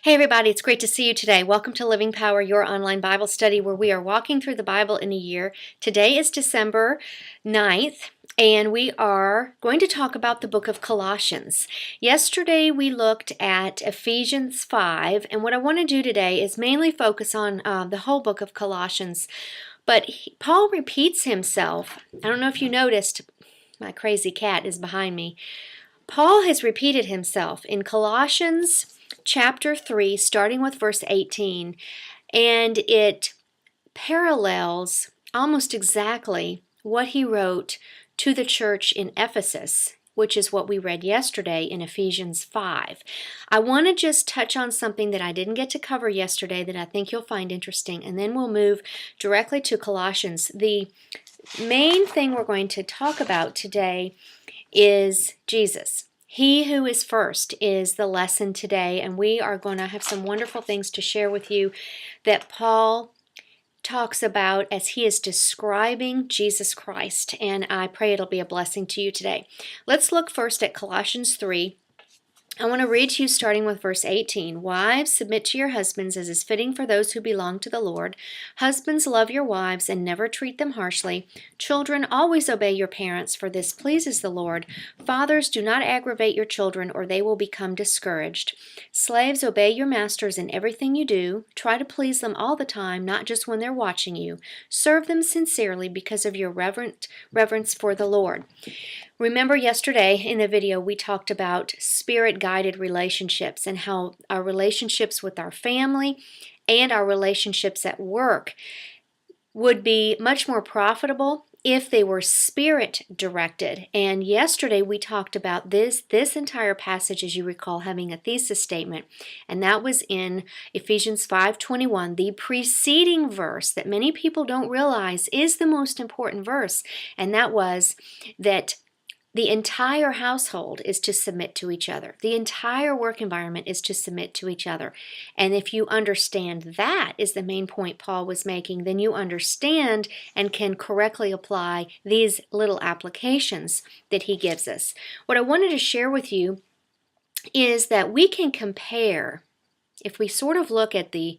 Hey everybody, it's great to see you today. Welcome to Living Power, your online Bible study where we are walking through the Bible in a year. Today is December 9th, and we are going to talk about the book of Colossians. Yesterday we looked at Ephesians 5, and what I want to do today is mainly focus on the whole book of Colossians. But Paul repeats himself. I don't know if you noticed, my crazy cat is behind me. Paul has repeated himself in Colossians chapter 3, starting with verse 18, and it parallels almost exactly what he wrote to the church in Ephesus, which is what we read yesterday in Ephesians 5. I want to just touch on something that I didn't get to cover yesterday that I think you'll find interesting, and then we'll move directly to Colossians. The main thing we're going to talk about today is Jesus. He who is first is the lesson today, and we are going to have some wonderful things to share with you that Paul talks about as he is describing Jesus Christ, and I pray it'll be a blessing to you today. Let's look first at Colossians 3. I want to read to you starting with verse 18. Wives, submit to your husbands as is fitting for those who belong to the Lord. Husbands, love your wives and never treat them harshly. Children, always obey your parents, for this pleases the Lord. Fathers, do not aggravate your children, or they will become discouraged. Slaves, obey your masters in everything you do. Try to please them all the time, not just when they're watching you. Serve them sincerely because of your reverence for the Lord. Remember yesterday in the video we talked about spirit-guided relationships and how our relationships with our family and our relationships at work would be much more profitable if they were spirit-directed. And yesterday we talked about this entire passage, as you recall, having a thesis statement, and that was in Ephesians 5:21, the preceding verse that many people don't realize is the most important verse, and that was that the entire household is to submit to each other. The entire work environment is to submit to each other. And if you understand that is the main point Paul was making, then you understand and can correctly apply these little applications that he gives us. What I wanted to share with you is that we can compare, if we sort of look at the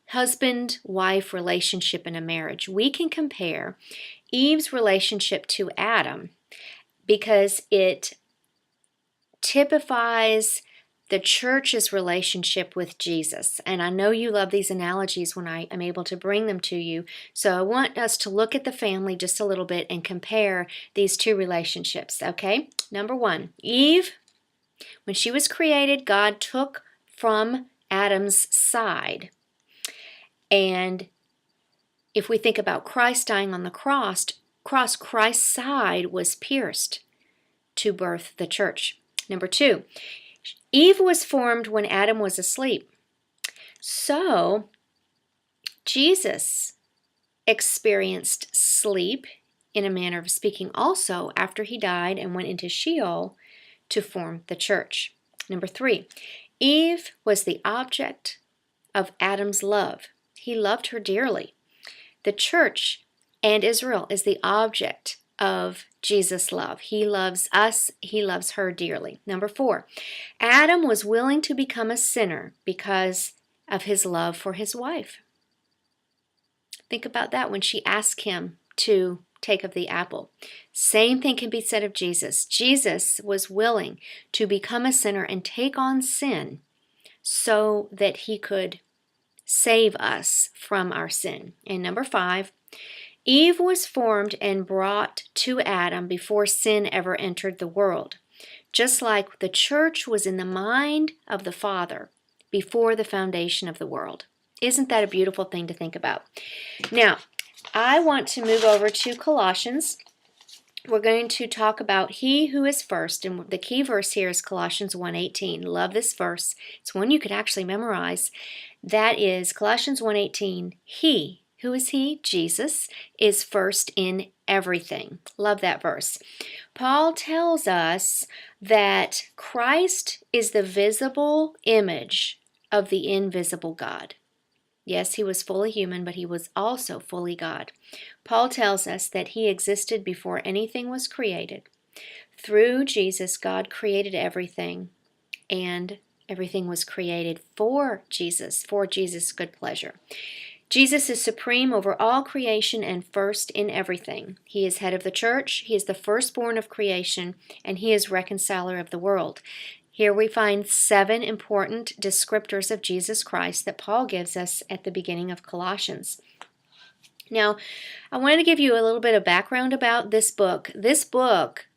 husband-wife relationship in a marriage, we can compare Eve's relationship to Adam, because it typifies the church's relationship with Jesus. And I know you love these analogies when I am able to bring them to you. So I want us to look at the family just a little bit and compare these two relationships, okay? Number one, Eve, when she was created, God took from Adam's side. And if we think about Christ dying on the cross, Christ's side was pierced to birth the church. Number two, Eve was formed when Adam was asleep. So Jesus experienced sleep, in a manner of speaking, also after he died and went into Sheol to form the church. Number three, Eve was the object of Adam's love. He loved her dearly. The church and Israel is the object of Jesus' love. He loves us. He loves her dearly. Number four, Adam was willing to become a sinner because of his love for his wife. Think about that when she asked him to take of the apple. Same thing can be said of Jesus. Jesus was willing to become a sinner and take on sin so that he could save us from our sin. And number five, Eve was formed and brought to Adam before sin ever entered the world, just like the church was in the mind of the Father before the foundation of the world. Isn't that a beautiful thing to think about? Now, I want to move over to Colossians. We're going to talk about he who is first, and the key verse here is Colossians 1:18. Love this verse. It's one you could actually memorize. That is Colossians 1:18. He, who is he? Jesus, is first in everything. Love that verse. Paul tells us that Christ is the visible image of the invisible God. Yes, he was fully human, but he was also fully God. Paul tells us that he existed before anything was created. Through Jesus, God created everything, and Everything was created for Jesus' good pleasure. Jesus is supreme over all creation and first in everything. He is head of the church, he is the firstborn of creation, and he is reconciler of the world. Here we find 7 important descriptors of Jesus Christ that Paul gives us at the beginning of Colossians. Now, I wanted to give you a little bit of background about this book. This book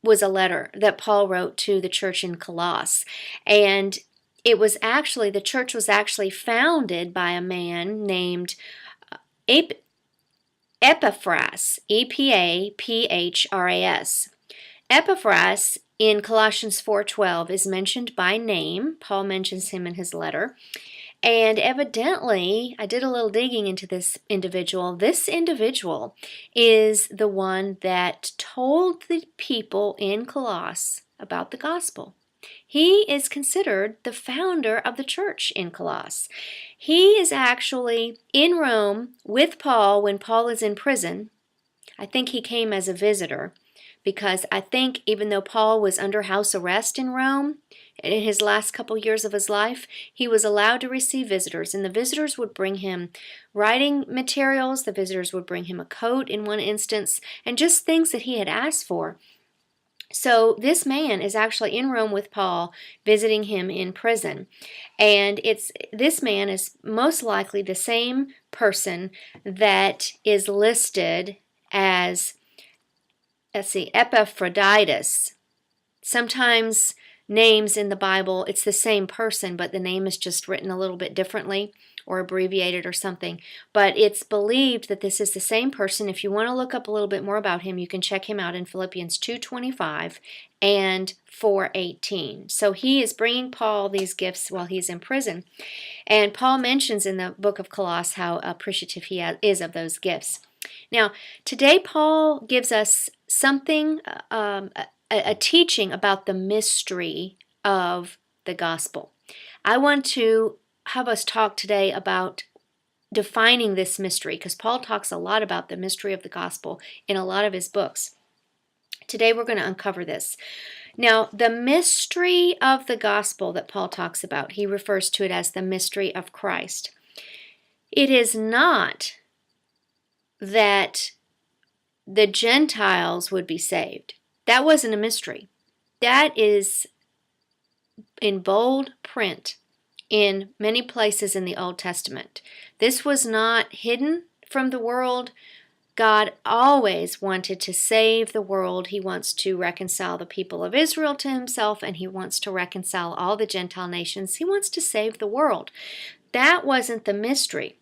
was a letter that Paul wrote to the church in Colossus, and the church was actually founded by a man named Epaphras, Epaphras. Epaphras in Colossians 4:12 is mentioned by name. Paul mentions him in his letter. And evidently, I did a little digging into this individual. This individual is the one that told the people in Colossus about the gospel. He is considered the founder of the church in Colossus. He is actually in Rome with Paul when Paul is in prison. I think he came as a visitor because I think even though Paul was under house arrest in Rome, in his last couple years of his life, he was allowed to receive visitors, and the visitors would bring him writing materials, the visitors would bring him a coat in one instance, and just things that he had asked for. So this man is actually in Rome with Paul, visiting him in prison, and this man is most likely the same person that is listed as, Epaphroditus. Sometimes names in the Bible, it's the same person, but the name is just written a little bit differently or abbreviated or something. But it's believed that this is the same person. If you want to look up a little bit more about him, you can check him out in Philippians 2:25 and 4:18. So he is bringing Paul these gifts while he's in prison. And Paul mentions in the book of Colossus how appreciative he is of those gifts. Now, today Paul gives us something, a teaching about the mystery of the gospel. I want to have us talk today about defining this mystery, because Paul talks a lot about the mystery of the gospel in a lot of his books. Today we're going to uncover this. Now, the mystery of the gospel that Paul talks about, he refers to it as the mystery of Christ. It is not that the Gentiles would be saved. That wasn't a mystery. That is in bold print in many places in the Old Testament. This was not hidden from the world. God always wanted to save the world. He wants to reconcile the people of Israel to himself, and he wants to reconcile all the Gentile nations. He wants to save the world. That wasn't the mystery.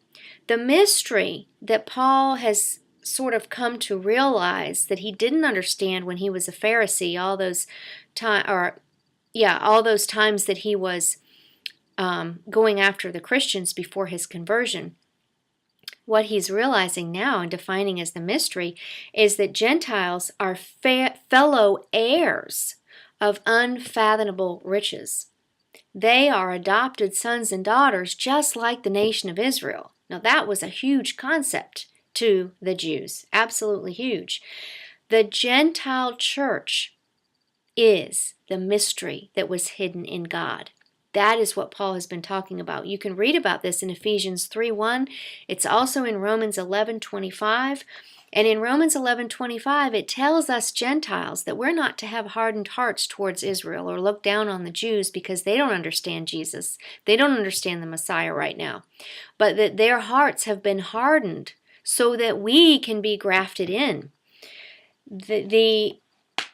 The mystery that Paul has sort of come to realize that he didn't understand when he was a Pharisee, all those times that he was going after the Christians before his conversion. What he's realizing now and defining as the mystery is that Gentiles are fellow heirs of unfathomable riches. They are adopted sons and daughters just like the nation of Israel. Now that was a huge concept to the Jews, absolutely huge. The Gentile church is the mystery that was hidden in God. That is what Paul has been talking about. You can read about this in Ephesians 3:1. It's also in Romans 11:25. And in Romans 11:25, it tells us Gentiles that we're not to have hardened hearts towards Israel or look down on the Jews because they don't understand Jesus. They don't understand the Messiah right now. But that their hearts have been hardened so that we can be grafted in.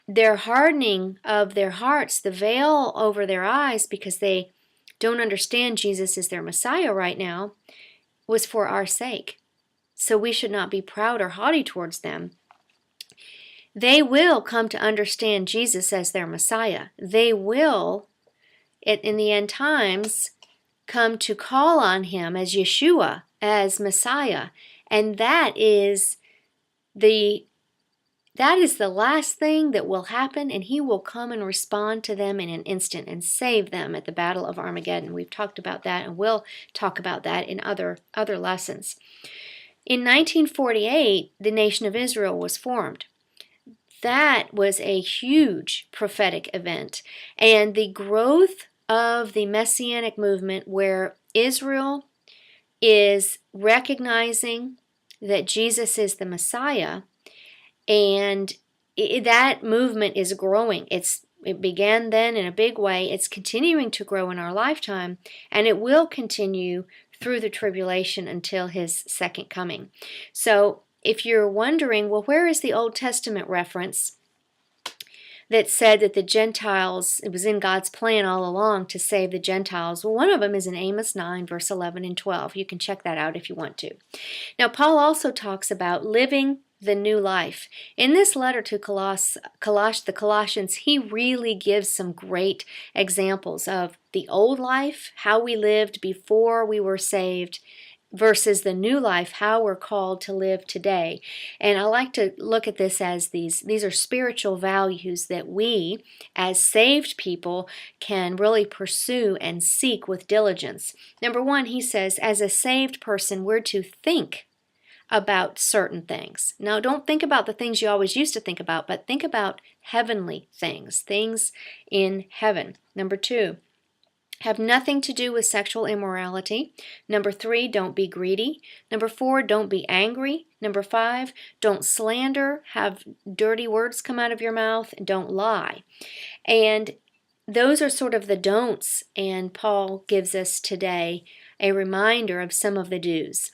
Their hardening of their hearts, the veil over their eyes because they don't understand Jesus is their Messiah right now, was for our sake. So we should not be proud or haughty towards them. They will come to understand Jesus as their Messiah. They will, in the end times, come to call on him as Yeshua, as Messiah. And that is the last thing that will happen, and he will come and respond to them in an instant and save them at the Battle of Armageddon. We've talked about that, and we'll talk about that in other lessons. In 1948, the nation of Israel was formed. That was a huge prophetic event, and the growth of the Messianic movement where Israel is recognizing that Jesus is the Messiah, and that movement is growing. It began then in a big way. It's continuing to grow in our lifetime, and it will continue through the tribulation until his second coming. So if you're wondering, well, where is the Old Testament reference that said that the Gentiles, it was in God's plan all along to save the Gentiles? Well, one of them is in Amos 9, verse 11 and 12. You can check that out if you want to. Now, Paul also talks about living the new life. In this letter to the Colossians, he really gives some great examples of the old life, how we lived before we were saved, versus the new life, how we're called to live today. And I like to look at this as these are spiritual values that we, as saved people, can really pursue and seek with diligence. Number one, he says, as a saved person, we're to think about certain things. Now, don't think about the things you always used to think about, but think about heavenly things, things in heaven. Number two, have nothing to do with sexual immorality. Number three, don't be greedy. Number four, don't be angry. Number five, don't slander, have dirty words come out of your mouth, don't lie. And those are sort of the don'ts, and Paul gives us today a reminder of some of the do's.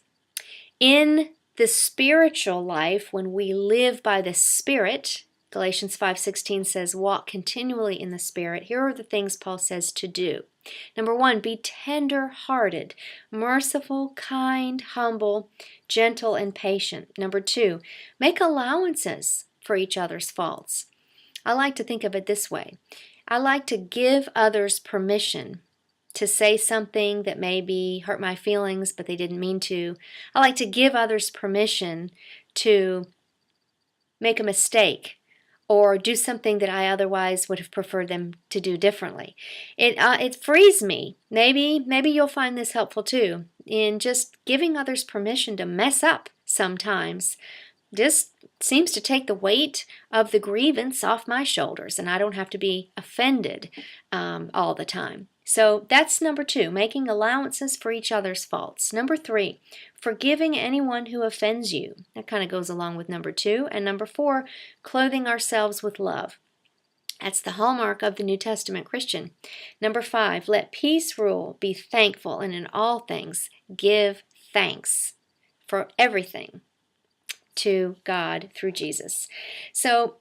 In the spiritual life, when we live by the Spirit, Galatians 5:16 says, walk continually in the Spirit. Here are the things Paul says to do. Number one, be tender-hearted, merciful, kind, humble, gentle, and patient. Number two, make allowances for each other's faults. I like to think of it this way. I like to give others permission to say something that maybe hurt my feelings, but they didn't mean to. I like to give others permission to make a mistake or do something that I otherwise would have preferred them to do differently. It frees me. Maybe you'll find this helpful too, in just giving others permission to mess up sometimes. Just seems to take the weight of the grievance off my shoulders, and I don't have to be offended all the time. So that's number two, making allowances for each other's faults. Number three, forgiving anyone who offends you. That kind of goes along with number two. And number four, clothing ourselves with love. That's the hallmark of the New Testament Christian. Number five, let peace rule, be thankful, and in all things give thanks for everything to God through Jesus. So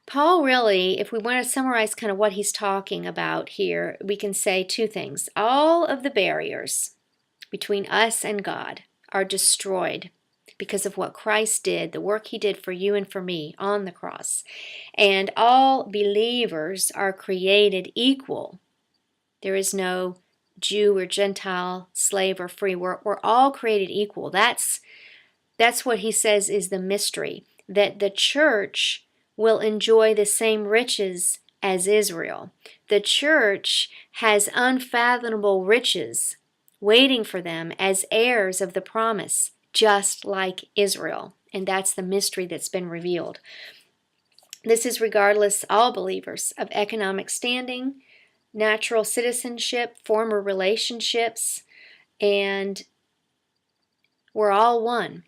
Paul really, if we want to summarize kind of what he's talking about here, we can say two things. All of the barriers between us and God are destroyed because of what Christ did, the work he did for you and for me on the cross. And all believers are created equal. There is no Jew or Gentile, slave or free. We're all created equal. That's what he says is the mystery, that the church will enjoy the same riches as Israel. The church has unfathomable riches waiting for them as heirs of the promise, just like Israel. And that's the mystery that's been revealed. This is regardless, all believers, of economic standing, natural citizenship, former relationships, and we're all one.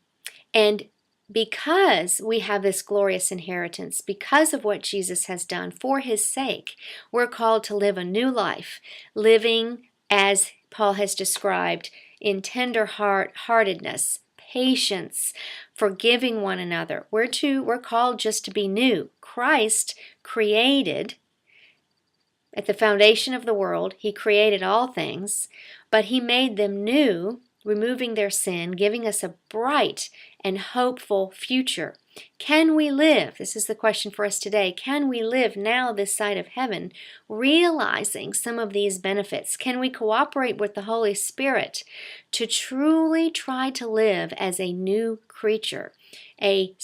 And because we have this glorious inheritance, because of what Jesus has done for his sake, we're called to live a new life, living as Paul has described in tender heartedness, patience, forgiving one another. We're called just to be new. Christ created at the foundation of the world, he created all things, but he made them new, removing their sin, giving us a bright and hopeful future. Can we live, this is the question for us today, can we live now this side of heaven realizing some of these benefits? Can we cooperate with the Holy Spirit to truly try to live as a new creature, a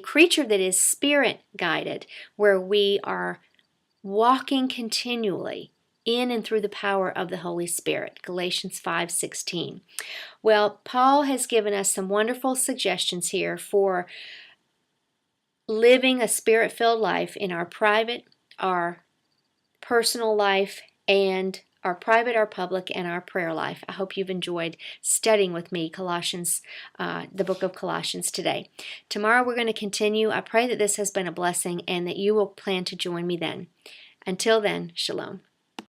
creature that is spirit guided, where we are walking continually in and through the power of the Holy Spirit, Galatians 5:16. Well, Paul has given us some wonderful suggestions here for living a spirit-filled life in our private, our personal life, and our private, our public, and our prayer life. I hope you've enjoyed studying with me Colossians, the book of Colossians today. Tomorrow we're going to continue. I pray that this has been a blessing and that you will plan to join me then. Until then, shalom.